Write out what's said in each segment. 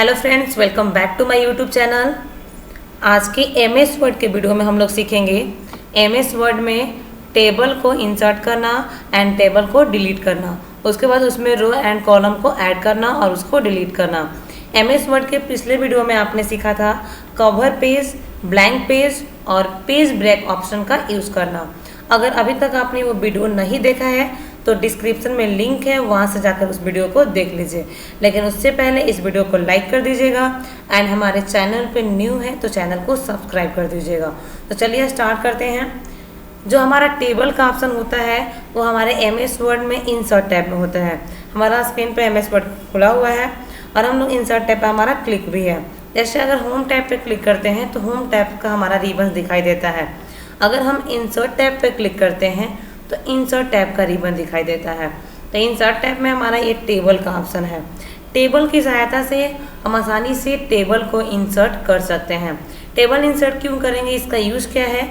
Hello friends, welcome back to my YouTube channel. आज के MS word के video में हम लोग सीखेंगे एमएस वर्ड में टेबल को इंसर्ट करना एंड टेबल को डिलीट करना, उसके बाद उसमें रो एंड कॉलम को ऐड करना और उसको डिलीट करना। एमएस वर्ड के पिछले वीडियो में आपने सीखा था कवर पेज, ब्लैंक पेज और पेज ब्रेक ऑप्शन का यूज़ करना। अगर अभी तक आपने वो वीडियो नहीं देखा है तो डिस्क्रिप्शन में लिंक है, वहाँ से जाकर उस वीडियो को देख लीजिए। लेकिन उससे पहले इस वीडियो को लाइक कर दीजिएगा एंड हमारे चैनल पे न्यू है तो चैनल को सब्सक्राइब कर दीजिएगा। तो चलिए स्टार्ट करते हैं। जो हमारा टेबल का ऑप्शन होता है वो हमारे एमएस वर्ड में इंसर्ट टैब में होता है। हमारा स्क्रीन पर एमएस वर्ड खुला हुआ है और हम लोग इंसर्ट टैब पर हमारा क्लिक भी है। जैसे अगर होम टैब पे क्लिक करते हैं तो होम टैब का हमारा रिबन दिखाई देता है। अगर हम इंसर्ट टैब पे क्लिक करते हैं तो इंसर्ट टैब का रिबन दिखाई देता है। तो इंसर्ट टैब में हमारा ये टेबल का ऑप्शन है। टेबल की सहायता से हम आसानी से टेबल को इंसर्ट कर सकते हैं। टेबल इंसर्ट क्यों करेंगे, इसका यूज़ क्या है,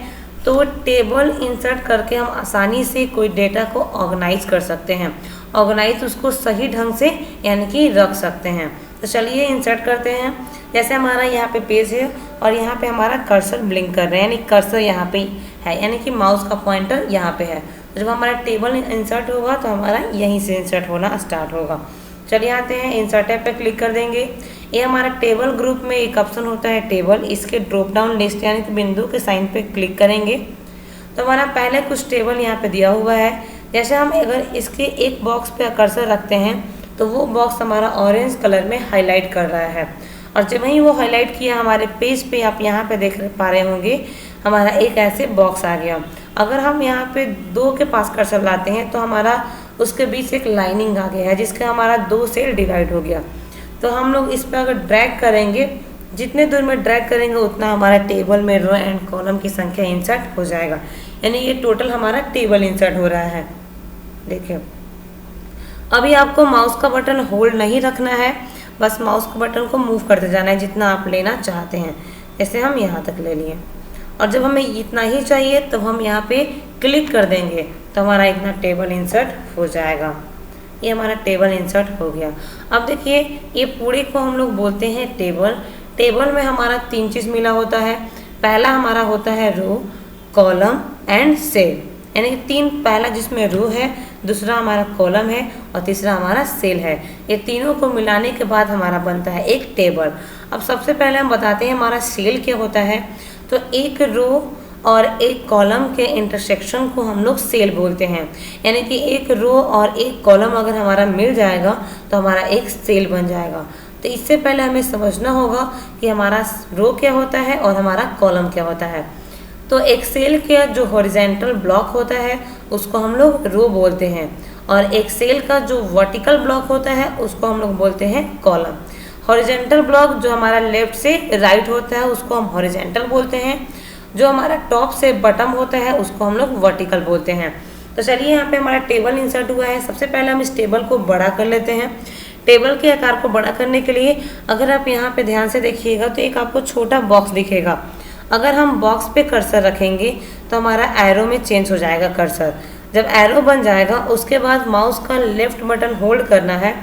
तो टेबल इंसर्ट करके हम आसानी से कोई डेटा को ऑर्गेनाइज कर सकते हैं। ऑर्गेनाइज उसको सही ढंग से यानी कि रख सकते हैं। तो चलिए इंसर्ट करते हैं। जैसे हमारा यहाँ पे पेज है और यहाँ पे हमारा कर्सर ब्लिंक कर रहे हैं, यानी कर्सर यहाँ पे है, यानी कि माउस का पॉइंटर यहाँ पे है। तो जब हमारा टेबल इंसर्ट होगा तो हमारा यहीं से इंसर्ट होना स्टार्ट होगा। चलिए आते हैं इंसर्ट टैब पे क्लिक कर देंगे। ये हमारा टेबल ग्रुप में एक ऑप्शन होता है टेबल, इसके ड्रॉप डाउन लिस्ट यानी कि बिंदु के साइन पे क्लिक करेंगे तो हमारा पहले कुछ टेबल यहाँ पे दिया हुआ है। जैसे हम अगर इसके एक बॉक्स पे कर्सर रखते हैं तो वो बॉक्स हमारा ऑरेंज कलर में हाईलाइट कर रहा है और जब ही वो हाईलाइट किया हमारे पेज पे आप यहाँ पे देख पा रहे होंगे हमारा एक ऐसे बॉक्स आ गया। अगर हम यहाँ पे 2 के पास कर्सर लाते हैं तो हमारा उसके बीच एक लाइनिंग आ गया है जिसका हमारा 2 से डिवाइड हो गया। तो हम लोग इस पर अगर ड्रैग करेंगे, जितने दूर में ड्रैग करेंगे उतना हमारा टेबल में रो एंड कॉलम की संख्या इंसर्ट हो जाएगा। यानी ये टोटल हमारा टेबल इंसर्ट हो रहा है। देखिए अभी आपको माउस का बटन होल्ड नहीं रखना है, बस माउस के बटन को मूव करते जाना है जितना आप लेना चाहते हैं। जैसे हम यहाँ तक ले लिए और जब हमें इतना ही चाहिए तब हम यहाँ पे क्लिक कर देंगे तो हमारा इतना टेबल इंसर्ट हो जाएगा। ये हमारा टेबल इंसर्ट हो गया। अब देखिए ये पूरे को हम लोग बोलते हैं टेबल। टेबल में हमारा 3 चीज़ मिला होता है। पहला हमारा होता है रो, कॉलम एंड सेल, यानी 3 पहला जिसमें रो है, दूसरा हमारा कॉलम है और तीसरा हमारा सेल है। ये तीनों को मिलाने के बाद हमारा बनता है एक टेबल। अब सबसे पहले हम बताते हैं हमारा सेल क्या होता है। तो एक रो और एक कॉलम के इंटरसेक्शन को हम लोग सेल बोलते हैं। यानी कि एक रो और एक कॉलम अगर हमारा मिल जाएगा तो हमारा एक सेल बन जाएगा। तो इससे पहले हमें समझना होगा कि हमारा रो क्या होता है और हमारा कॉलम क्या होता है। तो एक सेल का जो हॉरिजेंटल ब्लॉक होता है उसको हम लोग रो बोलते हैं और एक सेल का जो वर्टिकल ब्लॉक होता है उसको हम लोग बोलते हैं कॉलम। हॉरिजेंटल ब्लॉक जो हमारा लेफ्ट से राइट होता है उसको हम हॉरिजेंटल बोलते हैं। जो हमारा टॉप से बटम होता है उसको हम लोग वर्टिकल बोलते हैं। तो चलिए यहाँ पे हमारा टेबल इंसर्ट हुआ है। सबसे पहले हम इस टेबल को बड़ा कर लेते हैं। टेबल के आकार को बड़ा करने के लिए अगर आप यहाँ पे ध्यान से देखिएगा तो एक आपको छोटा बॉक्स दिखेगा। अगर हम बॉक्स पे कर्सर रखेंगे तो हमारा एरो में चेंज हो जाएगा कर्सर। जब एरो बन जाएगा उसके बाद माउस का लेफ्ट बटन होल्ड करना है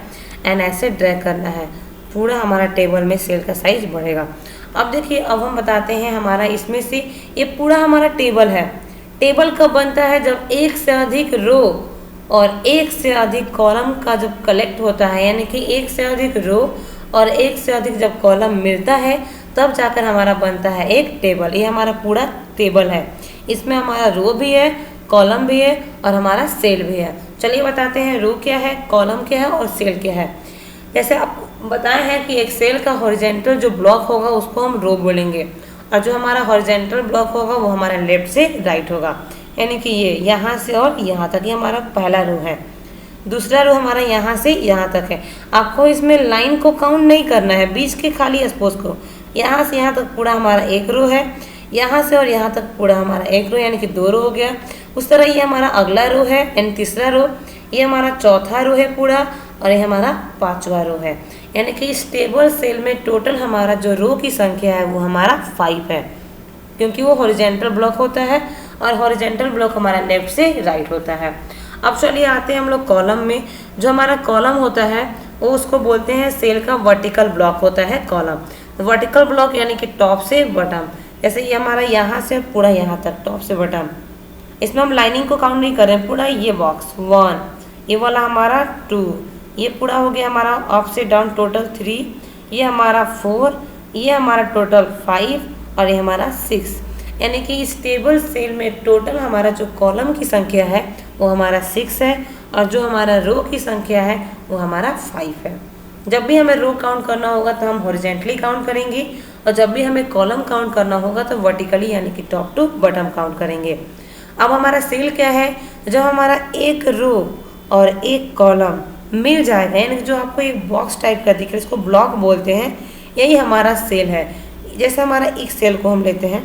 एंड ऐसे ड्रैग करना है, पूरा हमारा टेबल में सेल का साइज बढ़ेगा। अब देखिए अब हम बताते हैं हमारा इसमें से ये पूरा हमारा टेबल है। टेबल कब बनता है, जब एक से अधिक रो और एक से अधिक कॉलम का जब कलेक्ट होता है, यानी कि एक से अधिक रो और एक से अधिक जब कॉलम मिलता है तब जाकर हमारा बनता है एक टेबल। ये हमारा पूरा टेबल है। इसमें हमारा रो भी है, कॉलम भी है और हमारा सेल भी है। चलिए बताते हैं रो क्या है, कॉलम क्या है और सेल क्या है। जैसे आपको बताया है कि एक सेल का हॉरिजेंटल जो ब्लॉक होगा उसको हम रो बोलेंगे और जो हमारा हॉरिजेंटल ब्लॉक होगा वो हमारा लेफ्ट से राइट होगा। यानी कि ये यहाँ से और यहाँ तक, ये हमारा पहला रो है। दूसरा रो हमारा यहाँ से यहाँ तक है। आपको इसमें लाइन को काउंट नहीं करना है, बीच के खाली स्पेस को। यहाँ से यहाँ तक पूरा हमारा एक रो है, यहाँ से और यहाँ तक पूरा हमारा एक रो, यानी कि 2 रो हो गया। उस तरह ये हमारा अगला रो है यानी तीसरा रो, ये हमारा चौथा रो है पूरा और ये हमारा 5वां रो है। यानी कि इस टेबल सेल में टोटल हमारा जो रो की संख्या है वो हमारा 5 है, क्योंकि वो हॉरिजेंटल ब्लॉक होता है और हॉरिजेंटल ब्लॉक हमारा लेफ्ट से राइट होता है। अब चलिए आते हैं हम लोग कॉलम में। जो हमारा कॉलम होता है वो उसको बोलते हैं सेल का वर्टिकल ब्लॉक होता है कॉलम। वर्टिकल ब्लॉक यानी कि टॉप से बॉटम, जैसे ये हमारा यहाँ से पूरा यहाँ तक टॉप से बॉटम, इसमें हम लाइनिंग को काउंट नहीं कर रहे हैं, पूरा ये बॉक्स 1, ये वाला हमारा 2, ये पूरा हो गया हमारा अप से डाउन टोटल 3, ये हमारा 4, ये हमारा टोटल 5 और ये हमारा 6। यानी कि इस टेबल सेल में टोटल हमारा जो कॉलम की संख्या है वो हमारा 6 है और जो हमारा रो की संख्या है वो हमारा 5 है। जब भी हमें रो काउंट करना होगा तो हम हॉरिजेंटली काउंट करेंगे और जब भी हमें कॉलम काउंट करना होगा तो वर्टिकली यानी कि टॉप टू बॉटम काउंट करेंगे। अब हमारा सेल क्या है, जब हमारा एक रो और एक कॉलम मिल जाएगा, यानी जो आपको एक बॉक्स टाइप का दिख रहा है इसको ब्लॉक बोलते हैं, यही हमारा सेल है। जैसे हमारा एक सेल को हम लेते हैं,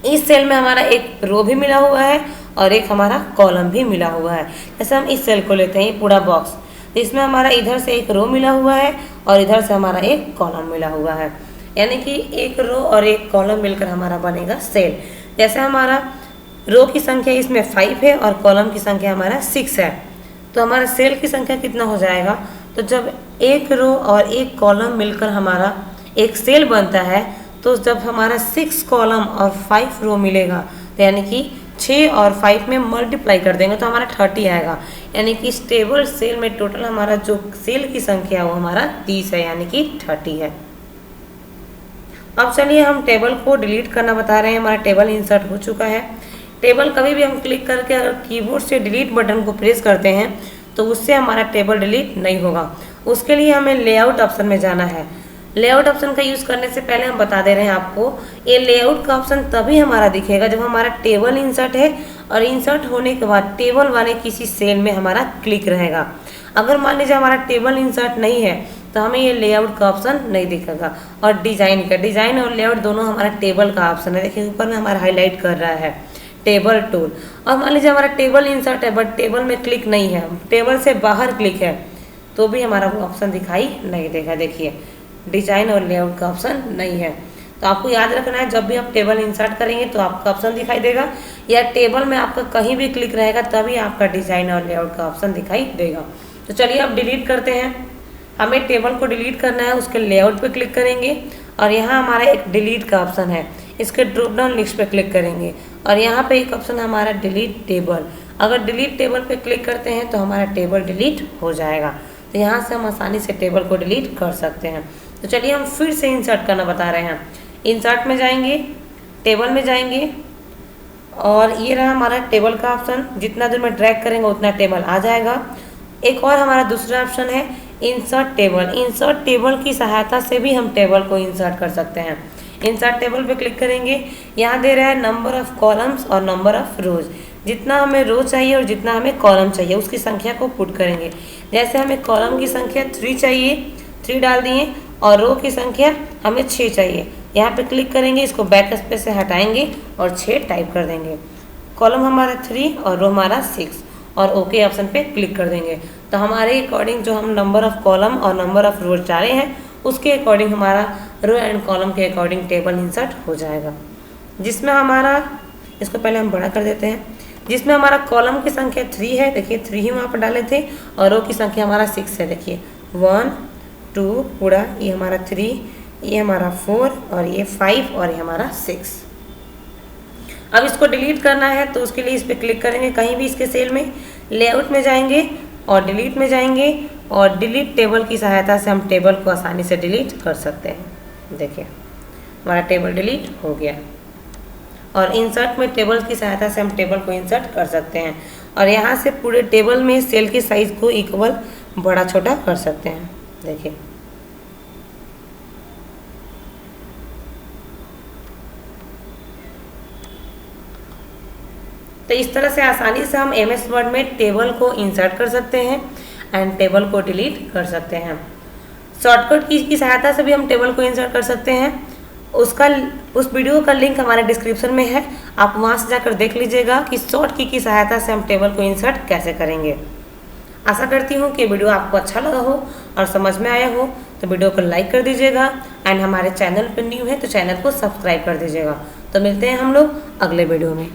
इस सेल में हमारा एक रो भी मिला हुआ है और एक हमारा कॉलम भी मिला हुआ है। जैसे हम इस सेल को लेते हैं, ये पूरा बॉक्स, तो इसमें हमारा इधर से एक रो मिला हुआ है और इधर से हमारा एक कॉलम मिला हुआ है, यानी कि एक रो और एक कॉलम मिलकर हमारा बनेगा सेल। जैसे हमारा रो की संख्या इसमें 5 है और कॉलम की संख्या हमारा 6 है, तो हमारा सेल की संख्या कितना हो जाएगा, तो जब एक रो और एक कॉलम मिलकर हमारा एक सेल बनता है तो जब हमारा 6 कॉलम और 5 रो मिलेगा तो यानी कि 6 और 5 में मल्टीप्लाई कर देंगे तो हमारा 30 आएगा। यानी कि स्टेबल सेल में टोटल हमारा जो सेल की संख्या है वो हमारा 30 है, यानी कि 30 है। अब चलिए हम टेबल को डिलीट करना बता रहे हैं। हमारा टेबल इंसर्ट हो चुका है। टेबल कभी भी हम क्लिक करके अगर कीबोर्ड से डिलीट बटन को प्रेस करते हैं तो उससे हमारा टेबल डिलीट नहीं होगा। उसके लिए हमें लेआउट ऑप्शन में जाना है। लेआउट ऑप्शन का यूज़ करने से पहले हम बता दे रहे हैं आपको, ये लेआउट का ऑप्शन तभी हमारा दिखेगा जब हमारा टेबल इंसर्ट है और इंसर्ट होने के बाद टेबल वाले किसी सेल में हमारा क्लिक रहेगा। अगर मान लीजिए हमारा टेबल इंसर्ट नहीं है तो हमें ये लेआउट का ऑप्शन नहीं दिखेगा। और डिज़ाइन और लेआउट दोनों हमारा टेबल का ऑप्शन है। देखिए ऊपर में हमारा हाईलाइट कर रहा है टेबल टूल। और मान लीजिए हमारा टेबल इंसर्ट है बट टेबल में क्लिक नहीं है, टेबल से बाहर क्लिक है, तो भी हमारा वो ऑप्शन दिखाई नहीं देगा। देखिए डिजाइन और लेआउट का ऑप्शन नहीं है। तो आपको याद रखना है जब भी आप टेबल इंसर्ट करेंगे तो आपका ऑप्शन दिखाई देगा, या टेबल में आपका कहीं भी क्लिक रहेगा तभी आपका डिजाइन और लेआउट का ऑप्शन दिखाई देगा। तो चलिए अब डिलीट करते हैं। हमें टेबल को डिलीट करना है, उसके लेआउट पे क्लिक करेंगे और यहाँ हमारा एक डिलीट का ऑप्शन है, इसके ड्रॉप डाउन लिस्ट पे क्लिक करेंगे और यहाँ पे एक ऑप्शन है हमारा डिलीट टेबल। अगर डिलीट टेबल पे क्लिक करते हैं तो हमारा टेबल डिलीट हो जाएगा। तो यहाँ से हम आसानी से टेबल को डिलीट कर सकते हैं। तो चलिए हम फिर से इंसर्ट करना बता रहे हैं। इंसर्ट में जाएंगे, टेबल में जाएंगे और ये रहा हमारा टेबल का ऑप्शन। जितना दूर में ड्रैग करेंगे उतना टेबल आ जाएगा। एक और हमारा दूसरा ऑप्शन है इंसर्ट टेबल। इंसर्ट टेबल की सहायता से भी हम टेबल को इंसर्ट कर सकते हैं। इंसर्ट टेबल पे क्लिक करेंगे, यहाँ दे रहा है नंबर ऑफ कॉलम्स और नंबर ऑफ रोज। जितना हमें रो चाहिए और जितना हमें कॉलम चाहिए उसकी संख्या को पुट करेंगे। जैसे हमें कॉलम की संख्या 3 चाहिए, 3 डाल दिए, और रो की संख्या हमें 6 चाहिए। यहाँ पे क्लिक करेंगे, इसको बैक स्पेस से हटाएंगे और 6 टाइप कर देंगे। कॉलम हमारा 3 और रो हमारा 6 और ओके ऑप्शन पे क्लिक कर देंगे। तो हमारे अकॉर्डिंग जो हम नंबर ऑफ कॉलम और नंबर ऑफ रोज डाले हैं उसके अकॉर्डिंग हमारा रो एंड कॉलम के अकॉर्डिंग टेबल इंसर्ट हो जाएगा। जिसमें हमारा, इसको पहले हम बड़ा कर देते हैं, जिसमें हमारा कॉलम की संख्या 3 है, देखिए 3 ही वहाँ पर डाले थे, और रो की संख्या हमारा 6 है। देखिए 1 2 पूरा, ये हमारा 3, ये हमारा 4 और ये 5 और ये हमारा 6। अब इसको डिलीट करना है तो उसके लिए इस पर क्लिक करेंगे कहीं भी इसके सेल में, लेआउट में जाएंगे और डिलीट में जाएंगे और डिलीट टेबल की सहायता से हम टेबल को आसानी से डिलीट कर सकते हैं। देखिए हमारा टेबल डिलीट हो गया। और इंसर्ट में टेबल की सहायता से हम टेबल को इंसर्ट कर सकते हैं और यहाँ से पूरे टेबल में सेल के साइज को इक्वल बड़ा छोटा कर सकते हैं। देखिए तो इस तरह से आसानी से हम MS वर्ड में टेबल को इंसर्ट कर सकते हैं एंड टेबल को डिलीट कर सकते हैं। शॉर्टकट की की सहायता से भी हम टेबल को इंसर्ट कर सकते हैं। उस वीडियो का लिंक हमारे डिस्क्रिप्शन में है, आप वहां से जाकर देख लीजिएगा कि शॉर्ट की सहायता से हम टेबल को इंसर्ट कैसे करेंगे। आशा करती हूँ कि वीडियो आपको अच्छा लगा हो और समझ में आया हो, तो वीडियो को लाइक कर दीजिएगा एंड हमारे चैनल पर न्यू है तो चैनल को सब्सक्राइब कर दीजिएगा। तो मिलते हैं हम लोग अगले वीडियो में।